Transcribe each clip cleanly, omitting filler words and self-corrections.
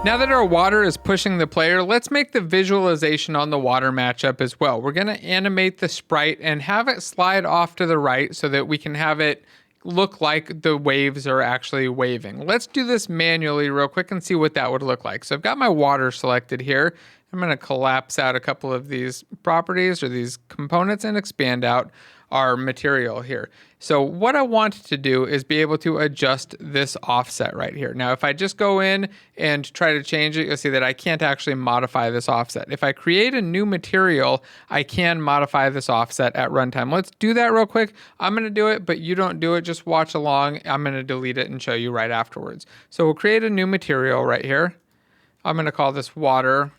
Now that our water is pushing the player, let's make the visualization on the water matchup as well. We're going to animate the sprite and have it slide off to the right so that we can have it look like the waves are actually waving. Let's do this manually real quick and see what that would look like. So I've got my water selected here. I'm going to collapse out a couple of these properties or these components and expand out our material here. So what I want to do is be able to adjust this offset right here. Now, if I just go in and try to change it, you'll see that I can't actually modify this offset. If I create a new material, I can modify this offset at runtime. Let's do that real quick. I'm going to do it, but you don't do it. Just watch along. I'm going to delete it and show you right afterwards. So we'll create a new material right here. I'm going to call this water,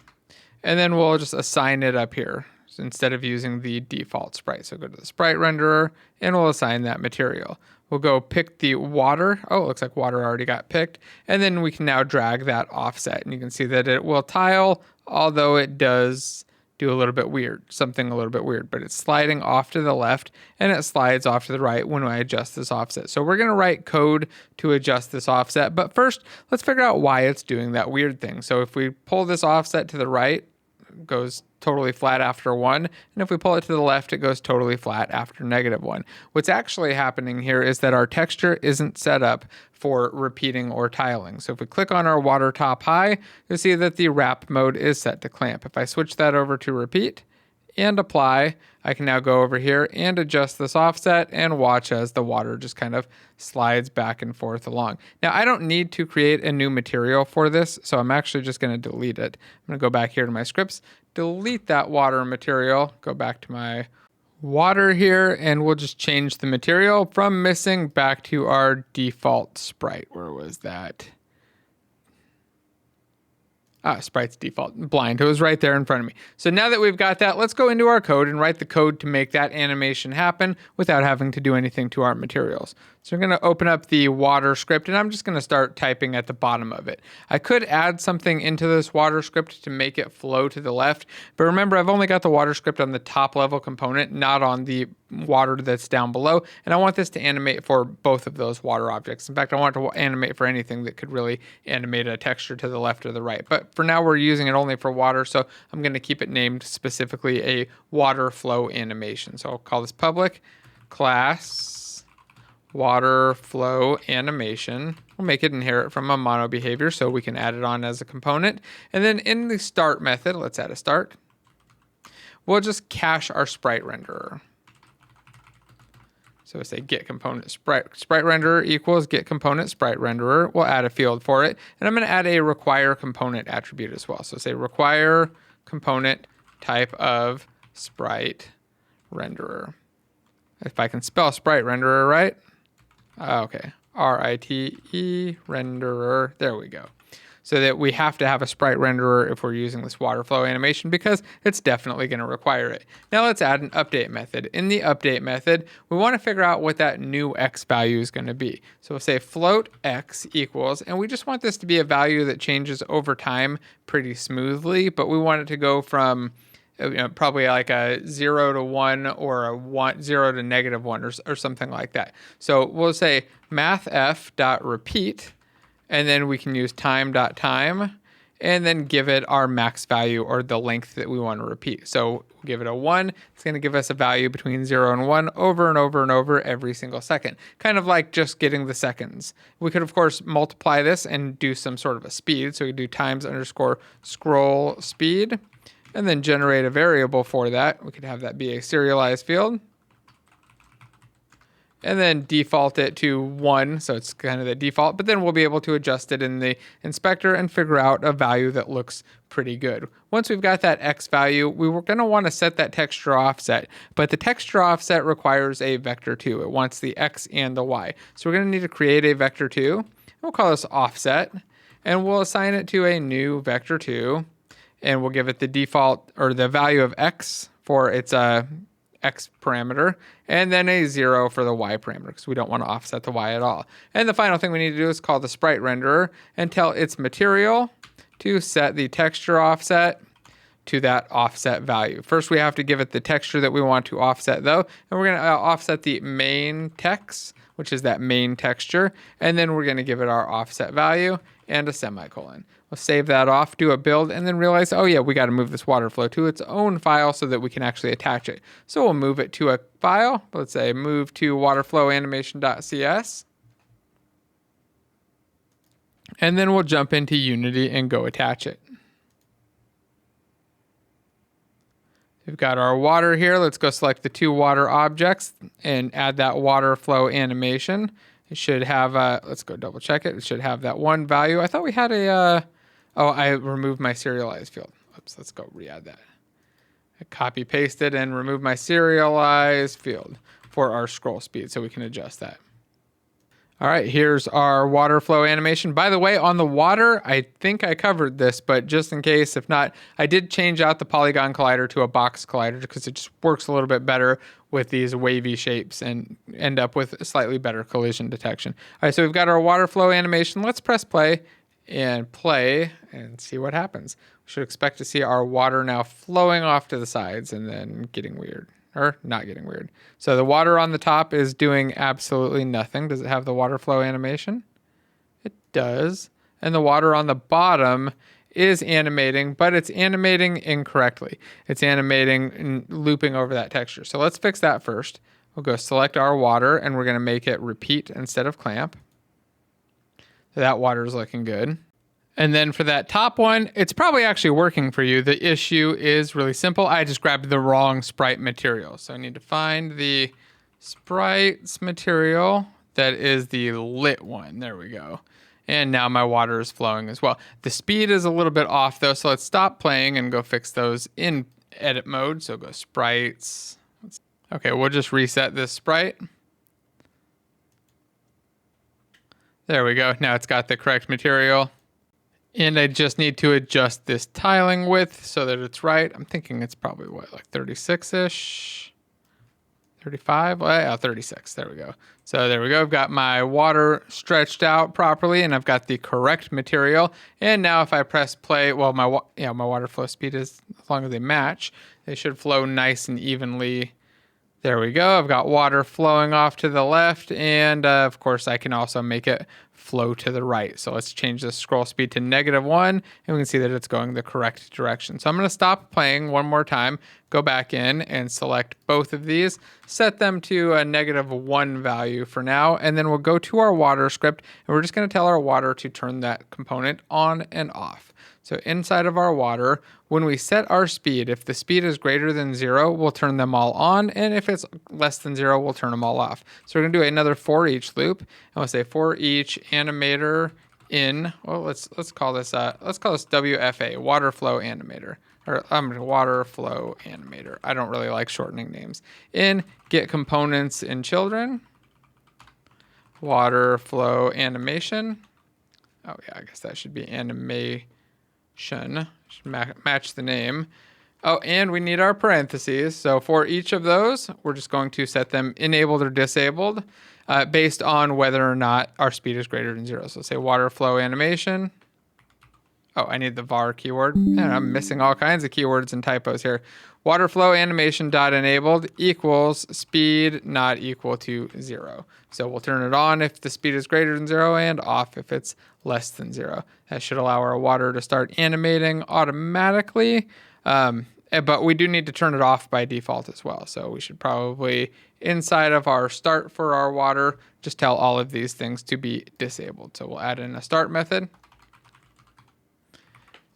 and then we'll just assign it up here instead of using the default sprite. So go to the sprite renderer and we'll assign that material. We'll go pick the water. Oh, it looks like water already got picked. And then we can now drag that offset. And you can see that it will tile, although it does do a little bit weird, something a little bit weird, but it's sliding off to the left and it slides off to the right when I adjust this offset. So we're going to write code to adjust this offset. But first, let's figure out why it's doing that weird thing. So if we pull this offset to the right, it goes totally flat after 1, and if we pull it to the left, it goes totally flat after -1. What's actually happening here is that our texture isn't set up for repeating or tiling. So if we click on our water top high, you'll see that the wrap mode is set to clamp. If I switch that over to repeat and apply, I can now go over here and adjust this offset and watch as the water just kind of slides back and forth along. Now, I don't need to create a new material for this, so I'm actually just going to delete it. I'm going to go back here to my scripts, delete that water material, go back to my water here, and we'll just change the material from missing back to our default sprite. Where was that? Sprite's default blind. It was right there in front of me. So now that we've got that, let's go into our code and write the code to make that animation happen without having to do anything to our materials. So I'm going to open up the water script and I'm just going to start typing at the bottom of it. I could add something into this water script to make it flow to the left, but remember, I've only got the water script on the top level component, not on the water that's down below, and I want this to animate for both of those water objects. In fact, I want it to animate for anything that could really animate a texture to the left or the right. But for now, we're using it only for water, so I'm going to keep it named specifically a water flow animation. So I'll call this public class water flow animation. We'll make it inherit from a mono behavior so we can add it on as a component. And then in the start method, let's add a start. We'll just cache our sprite renderer. So we say get component sprite renderer equals get component sprite renderer. We'll add a field for it. And I'm going to add a require component attribute as well. So say require component type of sprite renderer. If I can spell sprite renderer right. Okay, R-I-T-E renderer. There we go. So that we have to have a sprite renderer if we're using this water flow animation because it's definitely going to require it. Now let's add an update method. In the update method, we want to figure out what that new x value is going to be. So we'll say float x equals, and we just want this to be a value that changes over time pretty smoothly, but we want it to go from probably like a 0 to 1 or a 0 to -1 or something like that. So we'll say mathf.repeat, and then we can use time.time, and then give it our max value or the length that we want to repeat. So we'll give it a 1. It's going to give us a value between 0 and 1 over and over and over every single second, kind of like just getting the seconds. We could, of course, multiply this and do some sort of a speed. So we do times_scroll speed, and then generate a variable for that. We could have that be a serialized field. And then default it to 1, so it's kind of the default, but then we'll be able to adjust it in the inspector and figure out a value that looks pretty good. Once we've got that x value, we were going to want to set that texture offset, but the texture offset requires a vector2. It wants the x and the y. So we're going to need to create a vector2. We'll call this offset, and we'll assign it to a new vector2, and we'll give it the default or the value of x for its x parameter, and then a 0 for the y parameter because we don't want to offset the y at all. And the final thing we need to do is call the sprite renderer and tell its material to set the texture offset to that offset value. First, we have to give it the texture that we want to offset though, and we're going to offset the main text which is that main texture. And then we're going to give it our offset value and a semicolon. We'll save that off, do a build, and then realize, oh yeah, we got to move this water flow to its own file so that we can actually attach it. So we'll move it to a file. Let's say move to waterflowanimation.cs. And then we'll jump into Unity and go attach it. We've got our water here. Let's go select the two water objects and add that water flow animation. It should have, let's go double check it. It should have that one value. I thought we had a, oh, I removed my serialized field. Oops, let's go re-add that. I copy pasted and remove my serialized field for our scroll speed so we can adjust that. All right, here's our water flow animation. By the way, on the water, I think I covered this, but just in case, if not, I did change out the polygon collider to a box collider because it just works a little bit better with these wavy shapes and end up with slightly better collision detection. All right, so we've got our water flow animation. Let's press play and see what happens. We should expect to see our water now flowing off to the sides and then getting weird. Or not getting weird. So the water on the top is doing absolutely nothing. Does it have the water flow animation? It does. And the water on the bottom is animating, but it's animating incorrectly. It's animating and looping over that texture. So let's fix that first. We'll go select our water and we're going to make it repeat instead of clamp. So that water is looking good. And then for that top one, it's probably actually working for you. The issue is really simple. I just grabbed the wrong sprite material. So I need to find the sprites material that is the lit one. There we go. And now my water is flowing as well. The speed is a little bit off though. So let's stop playing and go fix those in edit mode. So go sprites. Okay, we'll just reset this sprite. There we go. Now it's got the correct material. And I just need to adjust this tiling width so that it's right. I'm thinking it's probably what, like 36-ish? 35? Well, yeah, 36. There we go. So there we go. I've got my water stretched out properly and I've got the correct material. And now if I press play, well, my water flow speed is, as long as they match, they should flow nice and evenly. There we go. I've got water flowing off to the left. And of course, I can also make it flow to the right. So let's change the scroll speed to -1 and we can see that it's going the correct direction. So I'm going to stop playing one more time, go back in and select both of these, set them to a -1 value for now, and then we'll go to our water script and we're just going to tell our water to turn that component on and off. So inside of our water, when we set our speed, if the speed is greater than 0, we'll turn them all on. And if it's less than 0, we'll turn them all off. So we're going to do another for each loop. And we'll say for each animator in, well, let's call this WFA, water flow animator. Or water flow animator. I don't really like shortening names. In get components in children. Water flow animation. Oh yeah, I guess that should be animation. Should match the name. Oh, and we need our parentheses. So for each of those, we're just going to set them enabled or disabled based on whether or not our speed is greater than 0. So say water flow animation. Oh, I need the var keyword. Man, I'm missing all kinds of keywords and typos here. Water flow animation dot enabled equals speed not equal to 0. So we'll turn it on if the speed is greater than 0 and off if it's less than 0. That should allow our water to start animating automatically. But we do need to turn it off by default as well. So we should probably, inside of our start for our water, just tell all of these things to be disabled. So we'll add in a start method.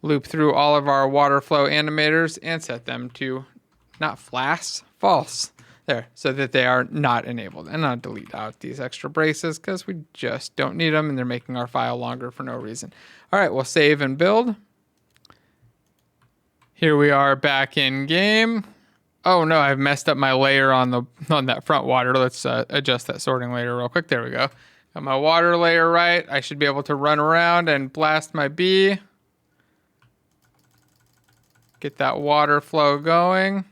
Loop through all of our water flow animators and set them to not false. There, so that they are not enabled. And I'll delete out these extra braces because we just don't need them and they're making our file longer for no reason. All right, we'll save and build. Here we are back in game. Oh no, I've messed up my layer on that front water. Let's adjust that sorting layer real quick. There we go. Got my water layer right. I should be able to run around and blast my bee. Get that water flow going.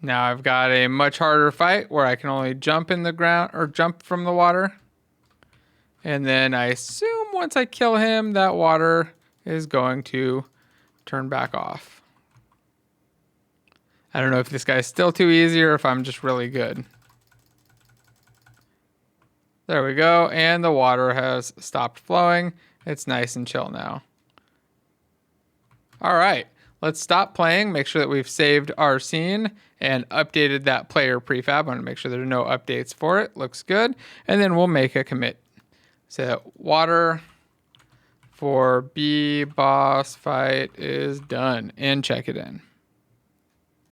Now I've got a much harder fight where I can only jump in the ground or jump from the water. And then I assume once I kill him, that water is going to turn back off. I don't know if this guy's still too easy or if I'm just really good. There we go. And the water has stopped flowing. It's nice and chill now. All right, let's stop playing. Make sure that we've saved our scene and updated that player prefab. I want to make sure there are no updates for it. Looks good. And then we'll make a commit. So water for B boss fight is done and check it in.